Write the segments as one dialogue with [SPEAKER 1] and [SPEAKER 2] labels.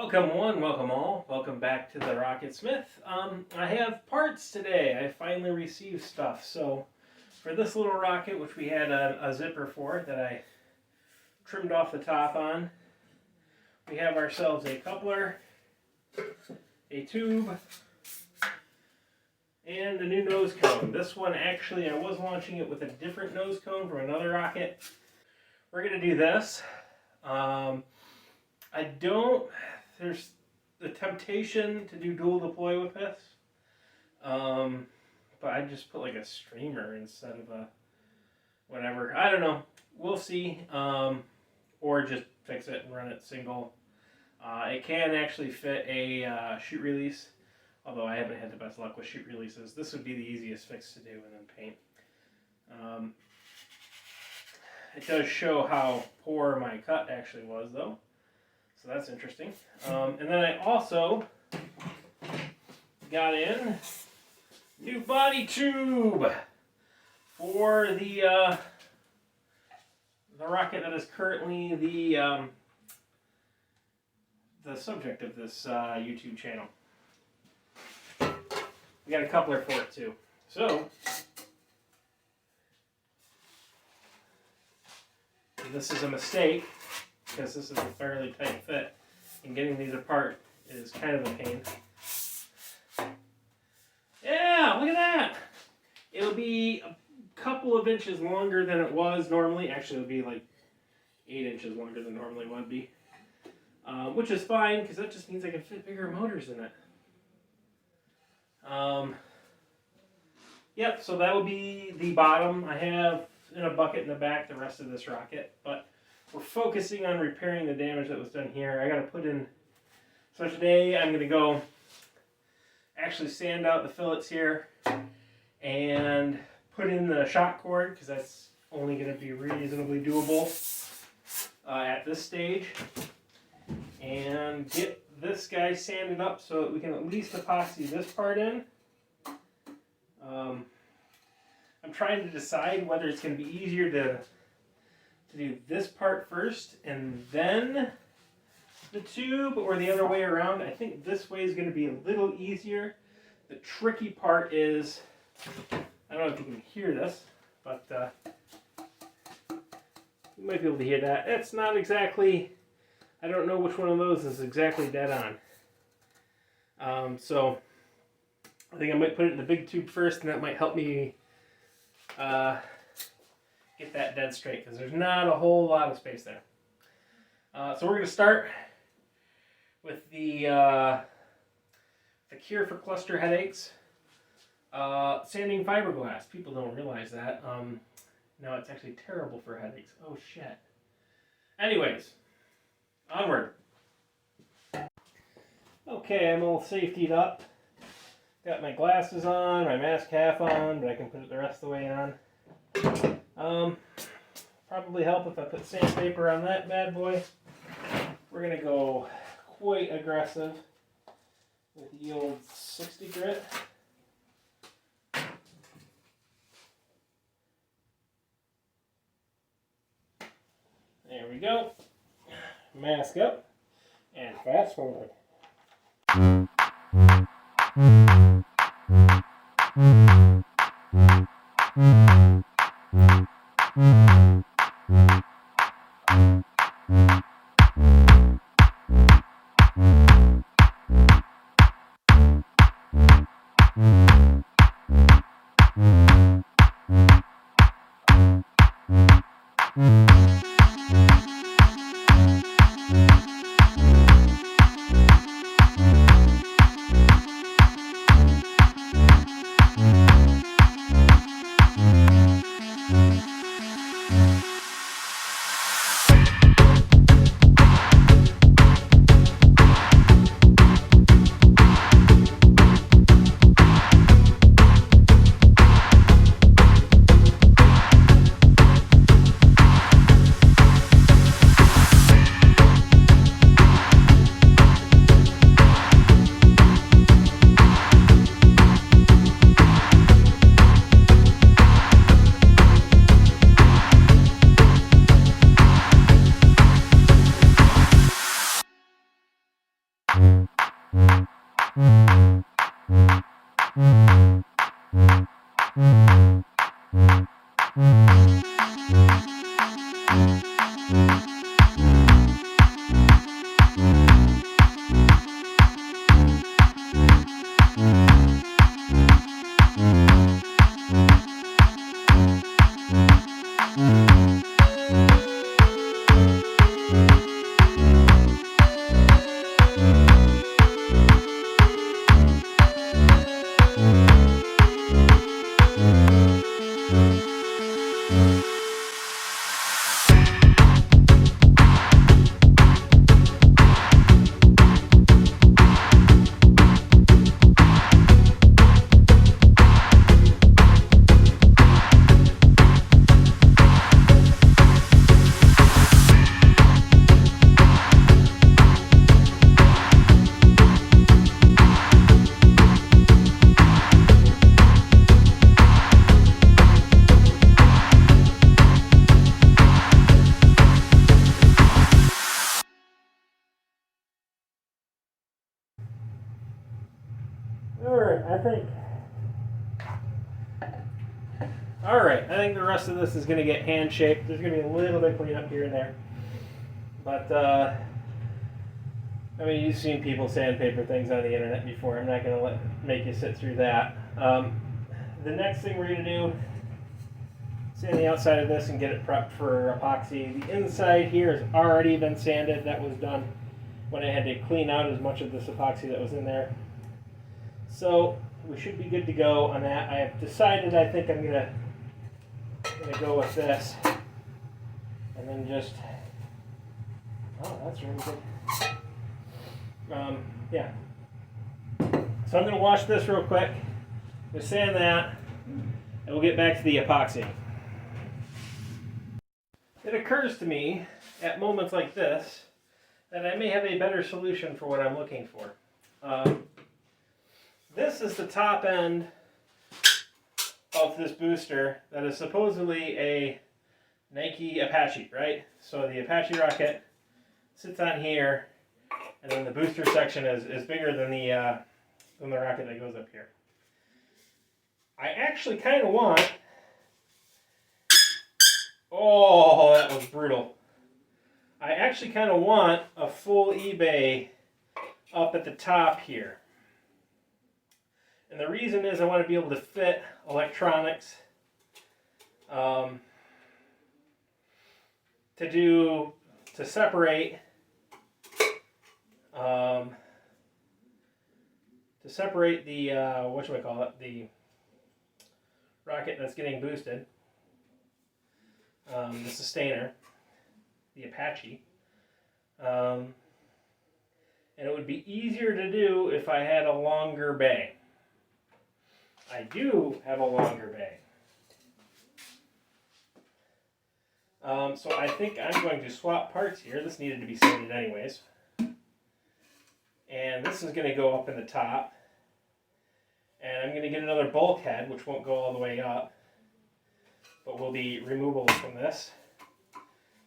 [SPEAKER 1] Welcome one, welcome all. Welcome back to the Rocket Smith. I have parts today. I finally received stuff. So for this little rocket, which we had a zipper for that I trimmed off the top on, we have ourselves a coupler, a tube, and a new nose cone. This one actually, I was launching it with a different nose cone from another rocket. We're going to do this. There's the temptation to do dual deploy with this, but I just put like a streamer instead of a whatever. I don't know. We'll see, or just fix it and run it single. It can actually fit a shoot release, although I haven't had the best luck with shoot releases. This would be the easiest fix to do, and then paint. It does show how poor my cut actually was, though. So that's interesting. And then I also got in new body tube for the rocket that is currently the subject of this YouTube channel. We got a coupler for it too. So this is a mistake, because this is a fairly tight fit, and getting these apart is kind of a pain. Yeah, look at that! It'll be a couple of inches longer than it was normally. Actually, it'll be like 8 inches longer than normally would be. Which is fine, because that just means I can fit bigger motors in it. Yep, so that will be the bottom. I have in a bucket in the back the rest of this rocket, but we're focusing on repairing the damage that was done here. I got to put in, so today I'm going to go actually sand out the fillets here and put in the shock cord, because that's only going to be reasonably doable at this stage, and get this guy sanded up so that we can at least epoxy this part in. I'm trying to decide whether it's going to be easier to do this part first and then the tube, or the other way around. I think this way is going to be a little easier. The tricky part is, I don't know if you can hear this, but you might be able to hear that. It's not exactly, I don't know which one of those is exactly dead on. So I think I might put it in the big tube first, and that might help me get that dead straight, because there's not a whole lot of space there. So we're going to start with the cure for cluster headaches, sanding fiberglass. People don't realize that. No, it's actually terrible for headaches. Oh shit. Anyways, onward. Okay, I'm all safetied up. Got my glasses on, my mask half on, but I can put it the rest of the way on. Probably help if I put sandpaper on that bad boy. We're going to go quite aggressive with the old 60 grit. There we go. Mask up and fast forward. Alright, I think the rest of this is going to get hand shaped. There's going to be a little bit cleanup here and there. But, I mean, you've seen people sandpaper things on the internet before. I'm not going to make you sit through that. The next thing we're going to do, sand the outside of this and get it prepped for epoxy. The inside here has already been sanded. That was done when I had to clean out as much of this epoxy that was in there. So we should be good to go on that. I have decided I think I'm going to go with this. And then just, oh, that's really good. Yeah. So I'm going to wash this real quick. We'll sand that, and we'll get back to the epoxy. It occurs to me at moments like this that I may have a better solution for what I'm looking for. This is the top end of this booster that is supposedly a Nike Apache, right? So the Apache rocket sits on here, and then the booster section is bigger than the rocket that goes up here. I actually kind of want... Oh, that was brutal. I actually kind of want a full eBay up at the top here. And the reason is I want to be able to fit electronics to separate the the rocket that's getting boosted, the sustainer, the Apache, and it would be easier to do if I had a longer bay. I do have a longer bay. So I think I'm going to swap parts here. This needed to be sanded anyways. And this is going to go up in the top. And I'm going to get another bulkhead, which won't go all the way up, but will be removable from this,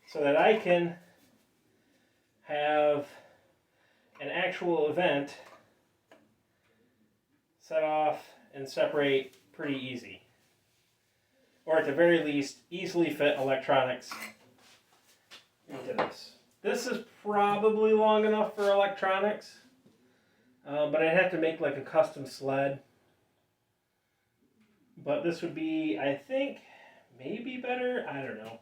[SPEAKER 1] so that I can have an actual event set off and separate pretty easy. Or at the very least, easily fit electronics into this. This is probably long enough for electronics, but I'd have to make like a custom sled. But this would be, I think, maybe better. I don't know.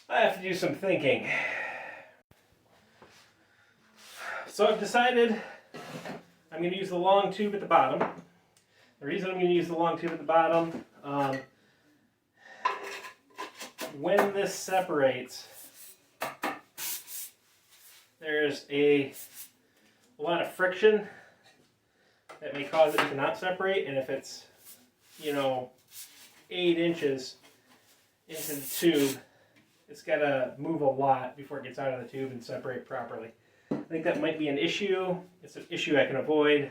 [SPEAKER 1] I have to do some thinking. So I've decided I'm going to use the long tube at the bottom. The reason I'm going to use the long tube at the bottom, when this separates, there's a lot of friction that may cause it to not separate, and if it's, 8 inches into the tube, it's got to move a lot before it gets out of the tube and separate properly. I think that might be an issue. It's an issue I can avoid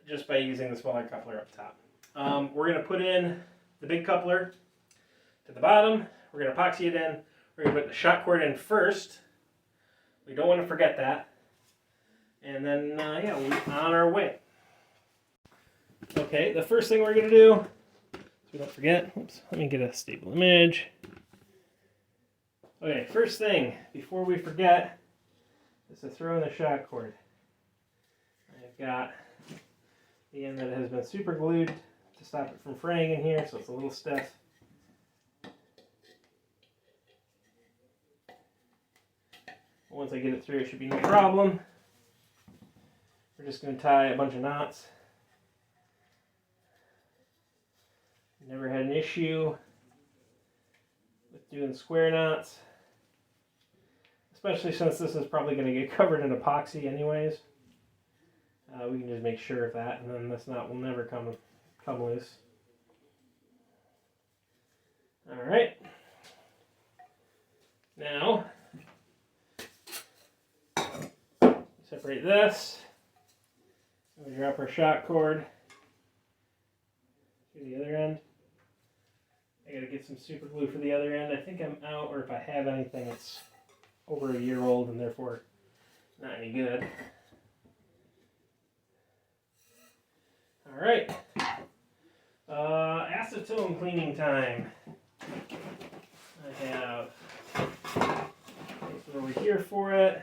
[SPEAKER 1] just by using the smaller coupler up top. We're going to put in the big coupler to the bottom. We're going to epoxy it in. We're going to put the shot cord in first. We don't want to forget that. And then, yeah, we'll be on our way. Okay, the first thing we're going to do, so we don't forget, oops, let me get a stable image. Okay, first thing, before we forget, is to throw in the shock cord. I've got the end that has been super glued to stop it from fraying in here, so it's a little stiff. Once I get it through, it should be no problem. We're just going to tie a bunch of knots. Never had an issue with doing square knots, especially since this is probably going to get covered in epoxy anyways. We can just make sure of that, and then this knot will never come loose. All right. Now, separate this. We drop our shock cord to the other end. I gotta get some super glue for the other end. I think I'm out, or if I have anything, it's over a year old and therefore not any good. All right. Acetone cleaning time. I have this over here for it.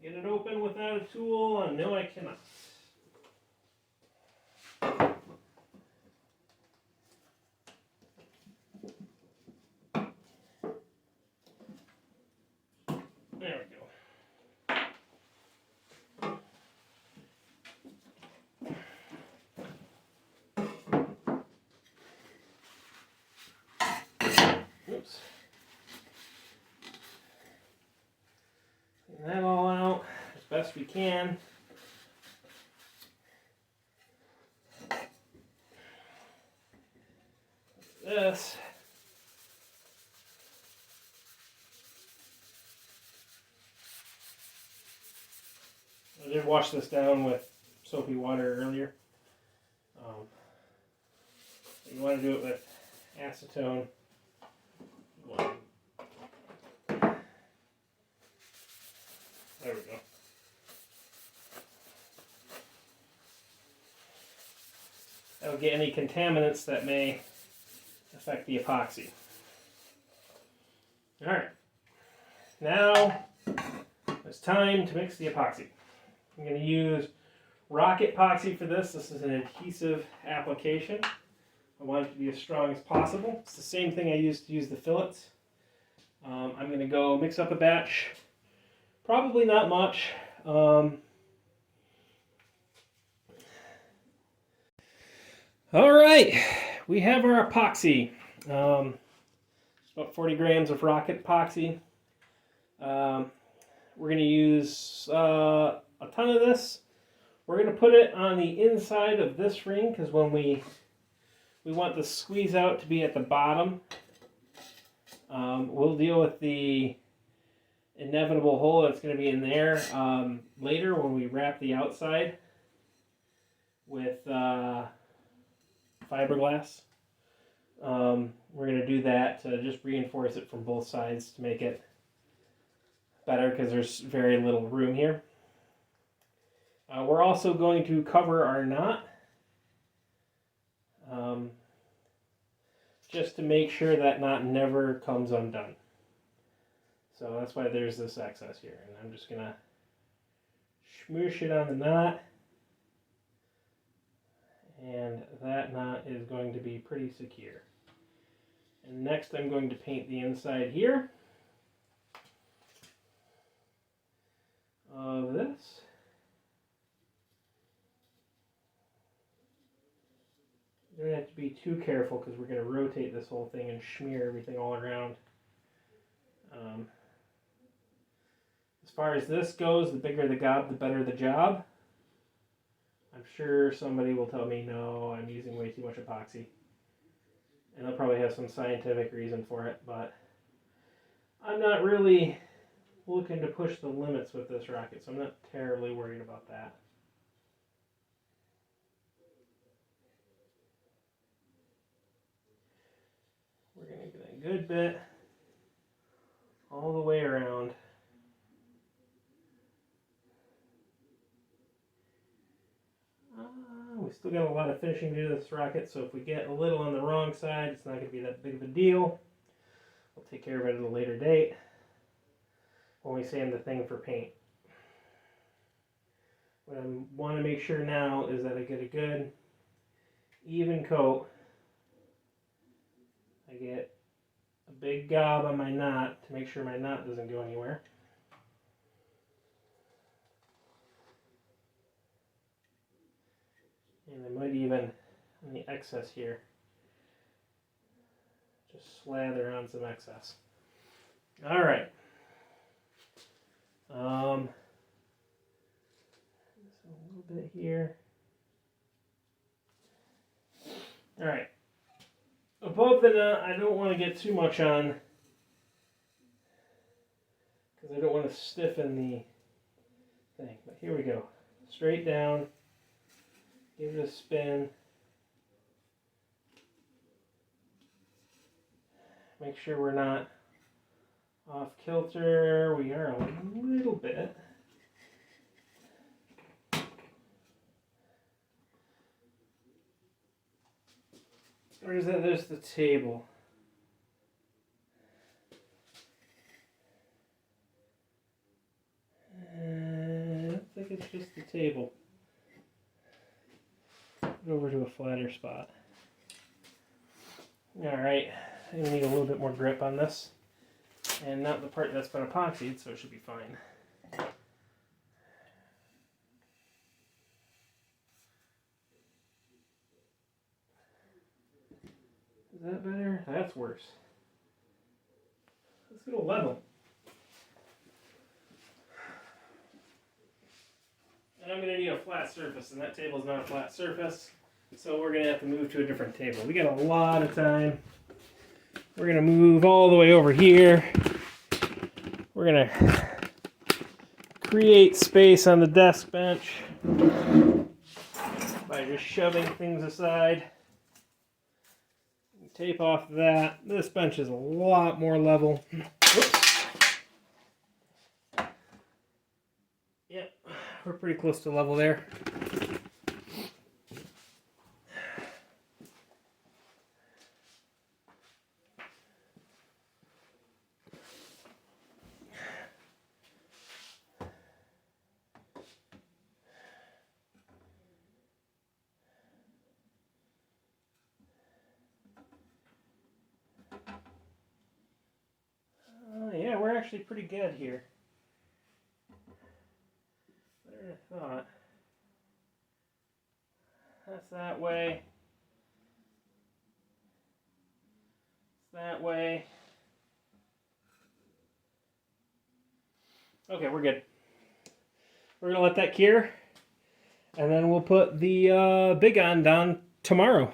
[SPEAKER 1] Can I get it open without a tool? No, I cannot. There we go. Oops. Clean that all out as best we can. This. I did wash this down with soapy water earlier. You want to do it with acetone. There we go. That'll get any contaminants that may affect the epoxy. Alright. Now it's time to mix the epoxy. I'm going to use rocket epoxy for this. This is an adhesive application. I want it to be as strong as possible. It's the same thing I used to use the fillets. I'm going to go mix up a batch. Probably not much. All right, we have our epoxy. It's about 40 grams of rocket epoxy. We're going to use a ton of this. We're going to put it on the inside of this ring because when we want the squeeze out to be at the bottom. We'll deal with the inevitable hole that's going to be in there later when we wrap the outside with fiberglass. We're going to do that to just reinforce it from both sides to make it better because there's very little room here. We're also going to cover our knot just to make sure that knot never comes undone. So that's why there's this excess here. And I'm just going to smoosh it on the knot. And that knot is going to be pretty secure. And next I'm going to paint the inside here of this. You don't have to be too careful because we're going to rotate this whole thing and smear everything all around. As far as this goes, the bigger the gob, the better the job. I'm sure somebody will tell me, no, I'm using way too much epoxy. And they'll probably have some scientific reason for it, but I'm not really looking to push the limits with this rocket, so I'm not terribly worried about that. We're going to get a good bit all the way around. still got a lot of finishing to do this rocket, so if we get a little on the wrong side, it's not going to be that big of a deal. We'll take care of it at a later date when we sand the thing for paint. What I want to make sure now is that I get a good even coat. I get a big gob on my knot to make sure my knot doesn't go anywhere. And I might even, on the excess here, just slather on some excess. All right. Just a little bit here. All right. Above the nut, I don't want to get too much on because I don't want to stiffen the thing. But here we go. Straight down. Give it a spin. Make sure we're not off kilter. We are a little bit. Or is that just the table? I don't think it's just the table. Put it over to a flatter spot. Alright, I need a little bit more grip on this. And not the part that's been epoxied, so it should be fine. Is that better? That's worse. Let's go level. And I'm going to need a flat surface, and that table's not a flat surface, so we're going to have to move to a different table. We got a lot of time. We're going to move all the way over here. We're going to create space on the desk bench by just shoving things aside. Tape off that. This bench is a lot more level. Whoops. Yep, we're pretty close to level there. Yeah, we're actually pretty good here. Better than I thought. That's that way. It's that way. Okay, we're good. We're going to let that cure. And then we'll put the big on down tomorrow.